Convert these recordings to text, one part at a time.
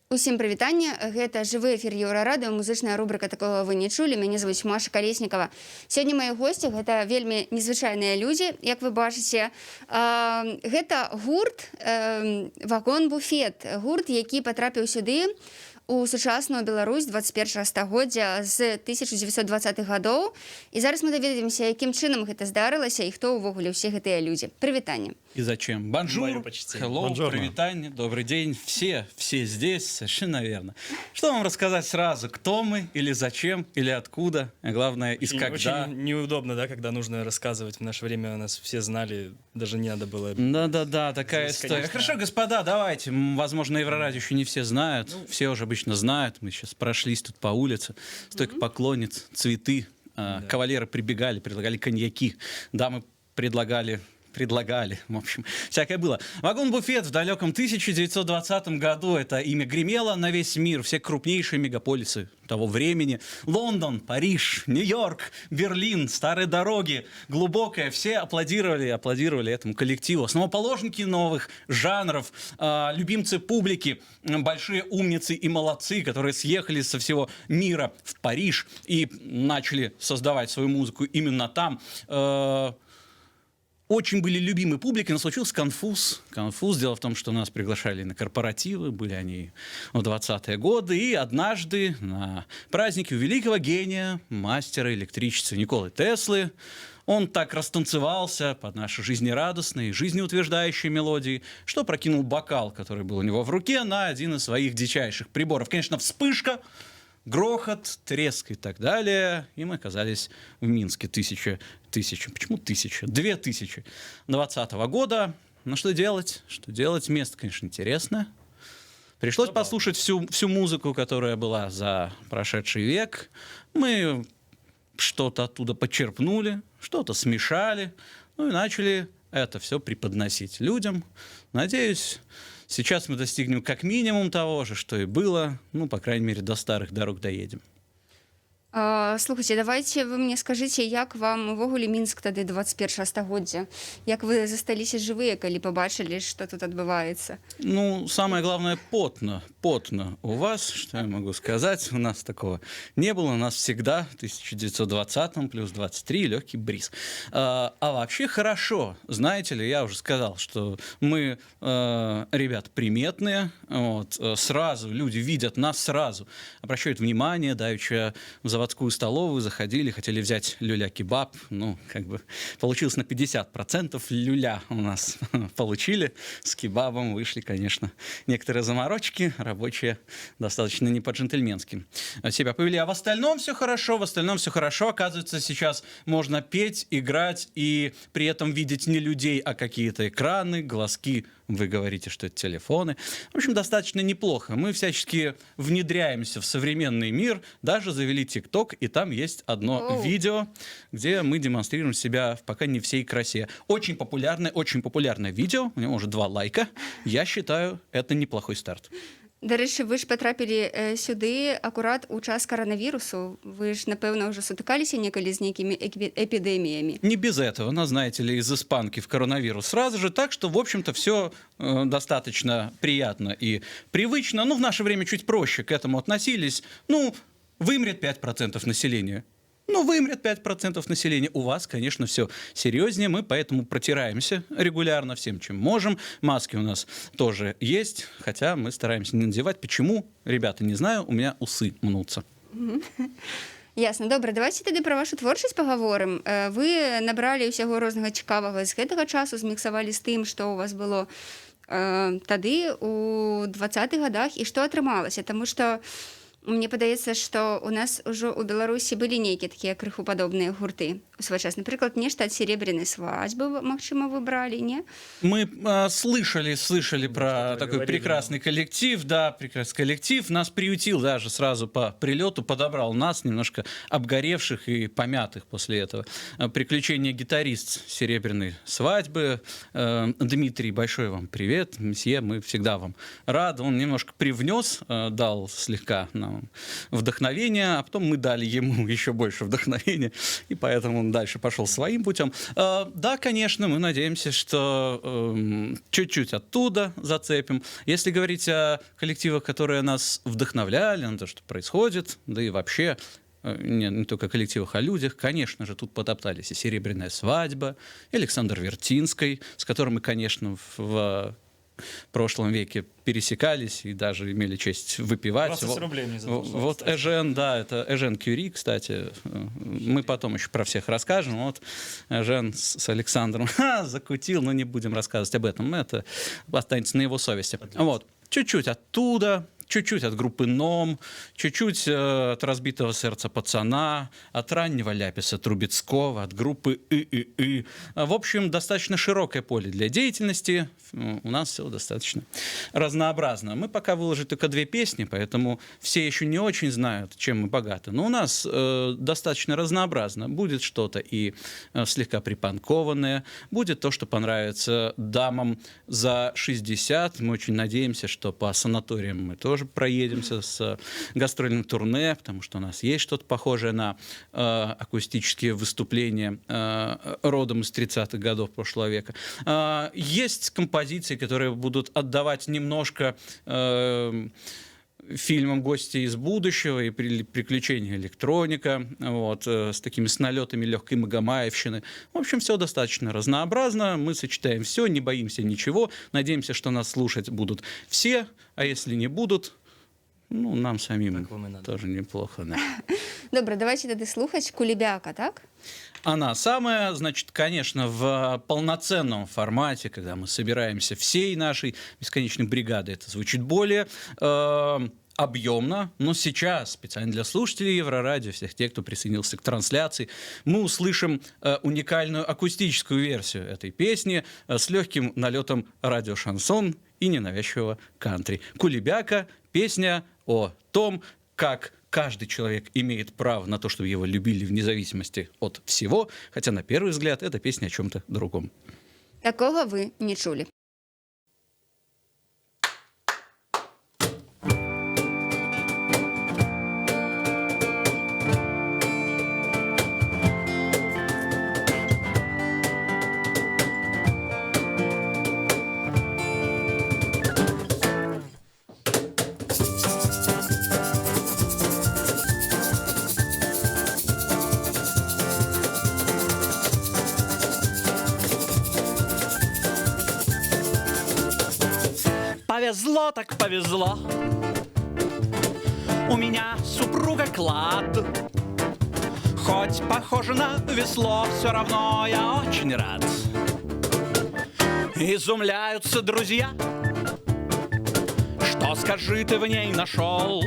Усім прывітанне, гэта жывы эфір Еўрарадыё, музычная рубрика «Такого вы не чулі». Мяне звуць Маша Калеснікава. Сёння мае госці гэта вельмі незвычайныя людзі. Як вы бачыце, гэта гурт «Вагон-буфет», гурт, які патрапіў сюды у сучасную Беларусь 21 стагоддзя з 1920-х гадоў. І зараз мы даведаемся, якім чынам гэта здарылася і хто ўвогуле ўсе гэтыя людзі. Прывітанне. И зачем? Бонжур, hello, привитание, добрый день. Все здесь, совершенно верно. Что вам рассказать сразу? Кто мы, или зачем, или откуда? А главное, из когда? Очень неудобно, да, когда нужно рассказывать. В наше время нас все знали, даже не надо было. Да, такая история. Конечно. Хорошо, господа, давайте. Возможно, Еврорадио еще не все знают. Все уже обычно знают. Мы сейчас прошлись тут по улице. Столько поклонниц, цветы. Кавалеры прибегали, предлагали коньяки. Дамы предлагали, в общем, всякое было. Вагон-буфет в далеком 1920 году. Это имя гремело на весь мир. Все крупнейшие мегаполисы того времени. Лондон, Париж, Нью-Йорк, Берлин, старые дороги, глубокое. Все аплодировали этому коллективу. Основоположники новых жанров, любимцы публики, большие умницы и молодцы, которые съехали со всего мира в Париж и начали создавать свою музыку именно там. Очень были любимы публикой, но случился конфуз. Дело в том, что нас приглашали на корпоративы, были они в 20-е годы, и однажды на празднике у великого гения, мастера электричества Николы Теслы, он так растанцевался под наши жизнерадостные, жизнеутверждающие мелодии, что прокинул бокал, который был у него в руке, на один из своих дичайших приборов. Конечно, вспышка, грохот, треск и так далее. И мы оказались в Минске 2020 года. Но что делать? Место, конечно, интересное. Пришлось послушать всю музыку, которая была за прошедший век. Мы что-то оттуда почерпнули, что-то смешали, ну и начали это все преподносить людям. Надеюсь, сейчас мы достигнем как минимум того же, что и было. Ну, по крайней мере, до старых дорог доедем. Слухайте, давайте вы мне скажите, як вам увогуле Мінск тады 21 стагоддзя? Як вы засталіся жывыя, калі пабачылі, что тут адбываецца? Ну, самое главное, потно у вас, что я могу сказать. У нас такого не было. У нас всегда в 1920-м плюс 23 легкий бриз. А вообще хорошо. Знаете ли, я уже сказал, что мы ребята приметные. Вот, сразу люди видят нас, сразу обращают внимание, давеча в заводскую столовую заходили, хотели взять люля-кебаб. Ну, как бы получилось на 50% люля у нас получили. С кебабом вышли, конечно, некоторые заморочки. Рабочие достаточно не по-джентльменски себя повели. А в остальном все хорошо. Оказывается, сейчас можно петь, играть и при этом видеть не людей, а какие-то экраны, глазки. Вы говорите, что это телефоны. В общем, достаточно неплохо. Мы всячески внедряемся в современный мир. Даже завели ТикТок, и там есть одно видео, где мы демонстрируем себя в пока не всей красе. Очень популярное видео. У него уже 2 лайка. Я считаю, это неплохой старт. Дарэчы, вы ж патрапілі сюды акурат у час коронавірусу. Вы ж, напэўна, уже сутыкаліся некалі з нейкімі эпидемиями. Не без этого. Она, знаете ли, из испанки в коронавирус сразу же. Так что, в общем-то, все достаточно приятно и привычно. Ну, в наше время чуть проще к этому относились. Ну, вымрет 5% населения. Вымрет 5% населения. У вас, конечно, все серьезнее. Мы поэтому протираемся регулярно всем, чем можем. Маски у нас тоже есть, хотя мы стараемся не надевать. Почему? Ребята, не знаю, у меня усы мнутся. Ясно. Добра, давайте тады пра вашу творчасць пагаворым. Вы набралі ўсяго рознага цікавага з гэтага часу, зміксавалі з тым, што у вас было тады у 20-х годах, і што атрымалася, таму што мне падаецца, што у нас ужо ў Беларусі былі нейкія такія крыху падобныя гурты у свой час. Напрыклад, нешта ад серебряной свадьбы, магчыма, вы бралі, не? Мы слышали про такой прекрасный коллектив. Да, прекрасный коллектив. Нас приютил даже сразу по прилету, подобрал нас, немножко обгоревших и помятых после этого. Приключения гитарист серебряной свадьбы. Дмитрий, большой вам привет, месье, мы всегда вам рады. Он немножко привнес, дал слегка нам нам вдохновение, а потом мы дали ему еще больше вдохновения, и поэтому он дальше пошел своим путем. Да, конечно, мы надеемся, что чуть-чуть оттуда зацепим. Если говорить о коллективах, которые нас вдохновляли на то, что происходит, да и вообще не только о коллективах, о людях, конечно же, тут потоптались и «Серебряная свадьба», и Александр Вертинский, с которым мы, конечно, в прошлом веке пересекались и даже имели честь выпивать. 20 рублей мне задолжал, Вот кстати. Эжен, да, это Эжен Кюри, кстати. Мы потом еще про всех расскажем. Вот Эжен с Александром закутил, но не будем рассказывать об этом. Это останется на его совести. Вот. Чуть-чуть оттуда, чуть-чуть от группы «Ном», чуть-чуть от «Разбитого сердца пацана», от раннего Ляписа Трубецкого, от группы «И». В общем, достаточно широкое поле для деятельности. У нас все достаточно разнообразно. Мы пока выложили только 2 песни, поэтому все еще не очень знают, чем мы богаты. Но у нас достаточно разнообразно. Будет что-то и слегка припанкованное, будет то, что понравится дамам за 60. Мы очень надеемся, что по санаториям мы тоже проедемся с гастрольным турне, потому что у нас есть что-то похожее на акустические выступления родом из 30-х годов прошлого века. Есть композиции, которые будут отдавать немножко фильмам «Гости из будущего» и «Приключения электроника», вот, с такими с налетами легкой магомаевщины. В общем, все достаточно разнообразно. Мы сочетаем все, не боимся ничего. Надеемся, что нас слушать будут все, а если не будут, ну, нам самим Так вам и надо. тоже неплохо. Да. Добре, давайте тоді слухати «Кулебяка», так? Она самая, значит, конечно, в полноценном формате, когда мы собираемся всей нашей бесконечной бригадой, это звучит более объемно, но сейчас, специально для слушателей Еврорадио, всех тех, кто присоединился к трансляции, мы услышим уникальную акустическую версию этой песни с легким налетом радиошансон и ненавязчивого кантри. «Кулебяка» — песня о том, как каждый человек имеет право на то, чтобы его любили вне зависимости от всего, хотя на первый взгляд это песня о чем-то другом. Такого ви не чули. Повезло так повезло, у меня супруга клад. Хоть похоже на весло, все равно я очень рад. Изумляются друзья, что, скажи, ты в ней нашел?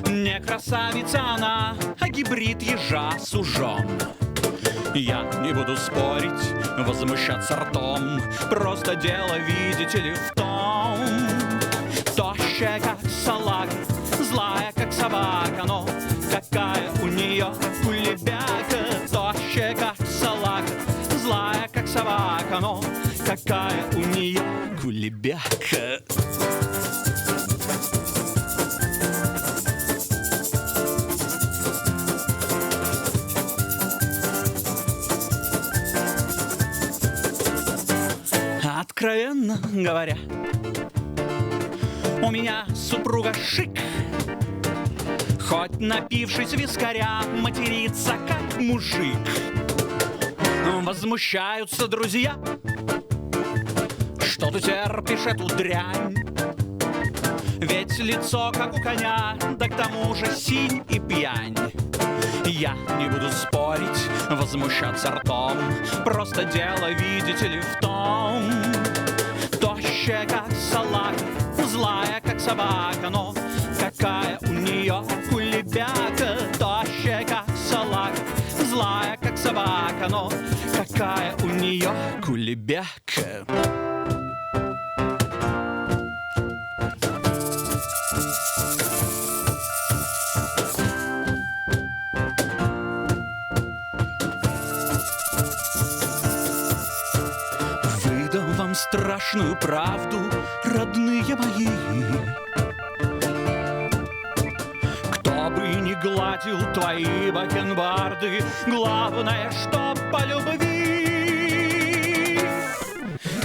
Не красавица она, а гибрид ежа с ужом. Я не буду спорить, возмущаться ртом, просто дело, видите ли, в том. Тощая, как салага, злая, как собака, но какая у нее кулебяка. Тощая, как салага, злая, как собака, но какая у нее кулебяка. Откровенно говоря, у меня супруга шик. Хоть напившись вискаря, матерится как мужик. Возмущаются друзья, что ты терпишь эту дрянь. Ведь лицо как у коня, да к тому же синь и пьянь. Я не буду спорить, возмущаться ртом, просто дело, видите ли, в том. Тощая, как салага, злая, как собака, но какая у нее кулебяка. Тощая, как салага, злая, как собака, но какая у нее кулебяка. Выдам вам страшную правду, родные мои. не гладил твои бакенбарды. Главное, что по любви.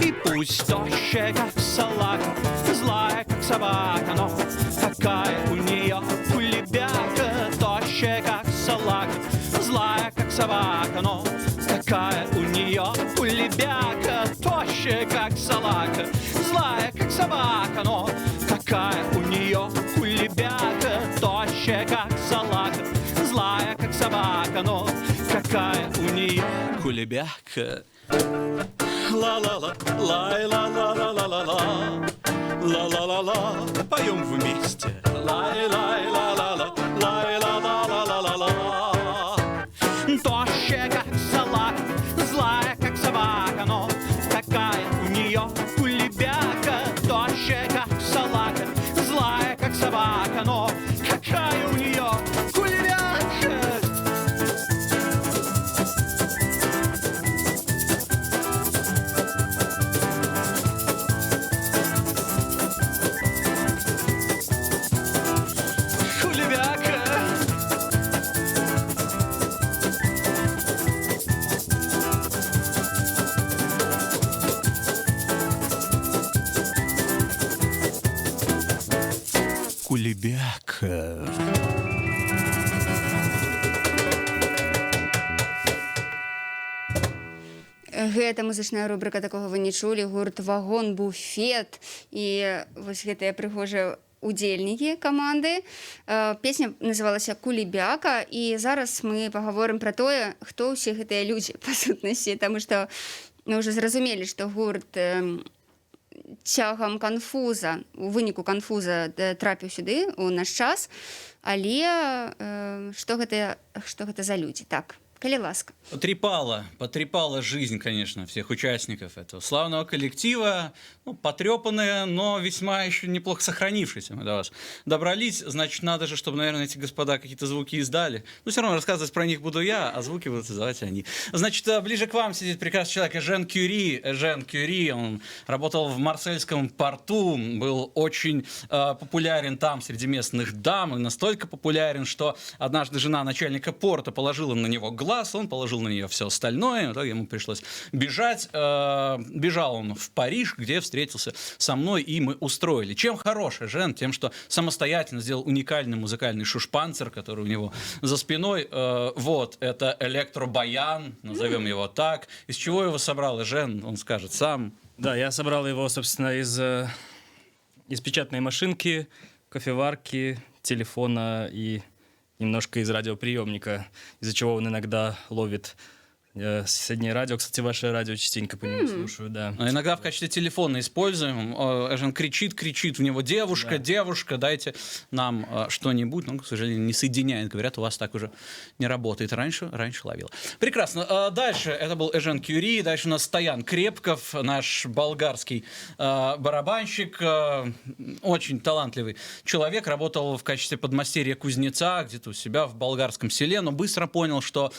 И пусть тощая, как салака, злая, как собака, но какая у нее кулебяка. Тощая, как салака, злая, как собака, но какая у нее кулебяка. Тощая, как салака, злая, как собака, но какая у нее кулебяка. Тощая, как салака, злая, как собака, но какая у нее кулебяка. Ла-ла-ла, лай-ла-ла-ла-ла-ла-ла, ла-ла-ла-ла, поем вместе. Лай-лай-ла-ла-ла, лай-ла-ла-ла-ла-ла-ла. Тощая, как салака, злая, как собака, но какая у нее кулебяка. Тощая, как салака, злая, как собака, но какая у нее кулебяка. Кулебяка. Кулебяка. Гэта музычная рубрика, такого вы не чулі, гурт «Вагон Буфет». І вось гэтыя прыгожыя удзельнікі каманды. Песня называлася «Кулебяка», і зараз мы пагаворым пра тое, хто ўсе гэтыя людзі па сутнасці, таму што мы ўжо зразумелі, што гурт цягам канфуза, у выніку канфуза трапіў сюды у наш час, але што гэта за людзі? Так, коли ласка. Потрепала жизнь, конечно, всех участников этого славного коллектива. Ну, потрепанные, но весьма еще неплохо сохранившиеся. Мы до вас добрались. Значит, надо же, чтобы, наверное, эти господа какие-то звуки издали. Но все равно рассказывать про них буду я, а звуки будут издавать они. Значит, ближе к вам сидит прекрасный человек Эжен Кюри. Эжен Кюри, он работал в Марсельском порту, был очень популярен там среди местных дам, и настолько популярен, что однажды жена начальника порта положила на него глаз, он положил на нее все остальное, в итоге ему пришлось бежать. Бежал он в Париж, где встретился со мной, и мы устроили. Чем хорош Эжен? Тем, что самостоятельно сделал уникальный музыкальный шушпанцер, который у него за спиной. Вот, это электробаян, назовем его так. Из чего его собрал Эжен, он скажет сам. Да, я собрал его, собственно, из печатной машинки, кофеварки, телефона и немножко из радиоприемника, из-за чего он иногда ловит соседнее радио. Кстати, ваше радио частенько по нему слушаю, да. А иногда в качестве телефона используем. Эжен кричит в него: девушка, девушка, дайте нам что-нибудь. Но, к сожалению, не соединяет. Говорят, у вас так уже не работает. Раньше ловил. Прекрасно. Дальше это был Эжен Кюри. Дальше у нас Стоян Крепков, наш болгарский барабанщик. Очень талантливый человек. Работал в качестве подмастерья кузнеца где-то у себя в болгарском селе, но быстро понял, что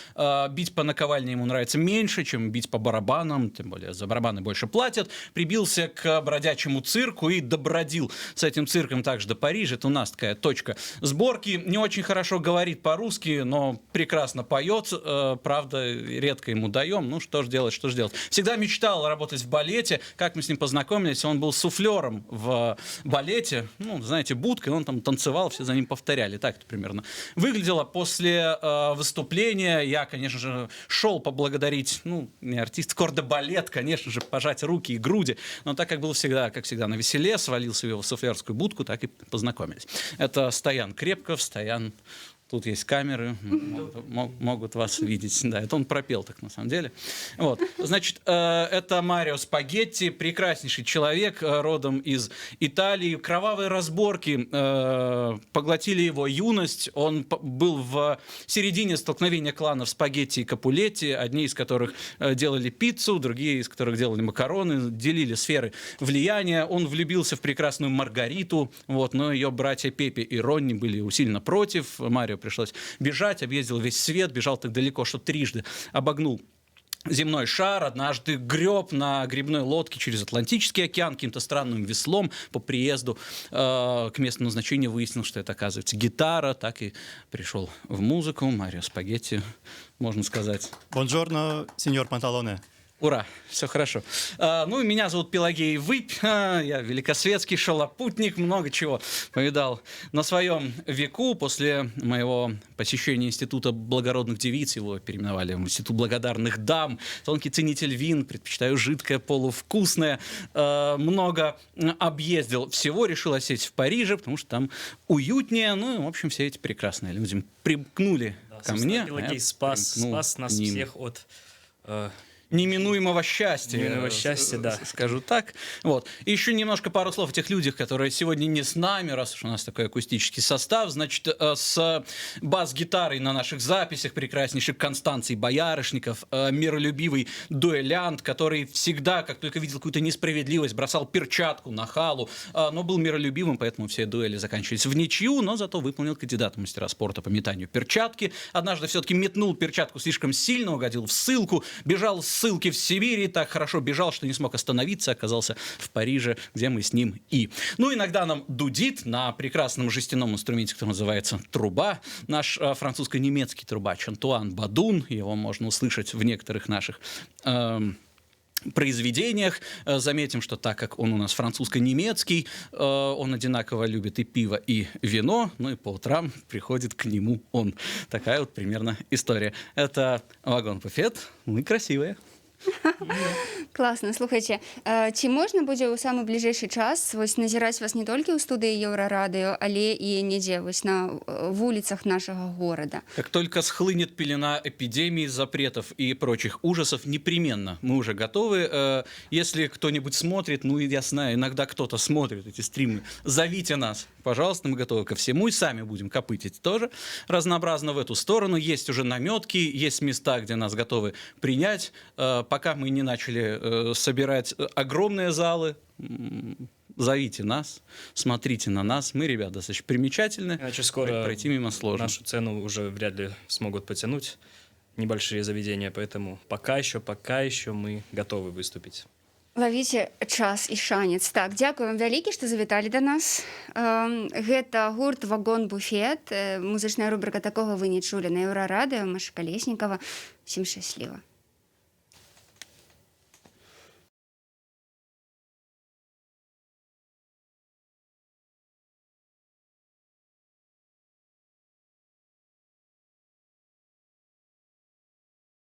бить по наковальне ему нравится меньше, чем бить по барабанам, тем более за барабаны больше платят. Прибился к бродячему цирку и добродил с этим цирком также до Парижа. Это у нас такая точка сборки. Не очень хорошо говорит по-русски, но прекрасно поет. Правда, редко ему даем. Ну, что ж делать. Всегда мечтал работать в балете. Как мы с ним познакомились? Он был суфлером в балете. Ну, знаете, будкой. Он там танцевал, все за ним повторяли. Так это примерно выглядело. После выступления я, конечно же, шел поблагодарить, ну, не артист, кордобалет, конечно же, пожать руки и груди, но так как было всегда, как всегда, на веселе, свалился в его суфлерскую будку, так и познакомились. Это Стоян Крепков, Стоян, тут есть камеры, могут вас видеть, да, это он пропел так на самом деле. Вот, значит, это Марио Спагетти, прекраснейший человек, родом из Италии. Кровавые разборки поглотили его юность, он был в середине столкновения кланов Спагетти и Капулетти, одни из которых делали пиццу, другие из которых делали макароны, делили сферы влияния. Он влюбился в прекрасную Маргариту, вот, но ее братья Пепе и Ронни были усиленно против. Марио пришлось бежать, объездил весь свет, бежал так далеко, что трижды обогнул земной шар, однажды греб на грибной лодке через Атлантический океан каким-то странным веслом по приезду к месту назначения выяснил, что это, оказывается, гитара, так и пришел в музыку. Марио Спагетти, можно сказать. Бонжорно, сеньор Панталоне. Ура, все хорошо. Ну, и меня зовут Пелагей Выпь, я великосветский шалопутник, много чего повидал на своем веку. После моего посещения Института благородных девиц, его переименовали в Институт благодарных дам, тонкий ценитель вин, предпочитаю жидкое, полувкусное, много объездил всего, решил осесть в Париже, потому что там уютнее, ну, и, в общем, все эти прекрасные люди примкнули ко мне. Пелагей я спас примкнул нас к ним. всех от... Неминуемого счастья. Неминуемого счастья, да. Скажу так. Вот. И еще немножко пару слов о тех людях, которые сегодня не с нами, раз уж у нас такой акустический состав. Значит, с бас-гитарой на наших записях прекраснейший Констанций Боярышников, миролюбивый дуэлянт, который всегда, как только видел какую-то несправедливость, бросал перчатку на халу, но был миролюбивым, поэтому все дуэли заканчивались в ничью, но зато выполнил кандидат в мастера спорта по метанию перчатки. Однажды все-таки метнул перчатку слишком сильно, угодил в ссылку, бежал с ссылки в Сибири, так хорошо бежал, что не смог остановиться, оказался в Париже, где мы с ним и. Ну, иногда нам дудит на прекрасном жестяном инструменте, который называется труба, наш французско-немецкий трубач Антуан Бадун, его можно услышать в некоторых наших произведениях. Заметим, что так как он у нас французско-немецкий, он одинаково любит и пиво, и вино, ну и по утрам приходит к нему он. Такая вот примерно история. Это вагон-буфет, мы красивые. Класна, слухайце, ці можна будзе ў самы бліжэйшы час вось назіраць вас не толькі ў студыі Еўрарадыё, але і недзе вось на вуліцах нашага горада? Как только схлынет пелена эпидемии, запретов и прочих ужасов, непременно мы уже готовы. Если кто-нибудь смотрит, ну, я знаю, иногда кто-то смотрит эти стримы, зовите нас, пожалуйста, мы готовы ко всему, и сами будем копытить тоже разнообразно в эту сторону. Есть уже наметки, есть места, где нас готовы принять. Пока мы не начали собирать огромные залы, зовите нас, смотрите на нас. Мы, ребята, достаточно примечательны. Иначе скоро пройти мимо сложно. нашу цену уже вряд ли смогут потянуть небольшие заведения, поэтому пока еще мы готовы выступить. Лавіце час і шанец. Так, дзякую вам вялікі, што завіталі да нас. Гэта гурт «Вагон-буфет», музычная рубрика «Такога вы не чулі» на Еўрарадыё, Маша Калеснікава. Всім шчасліва.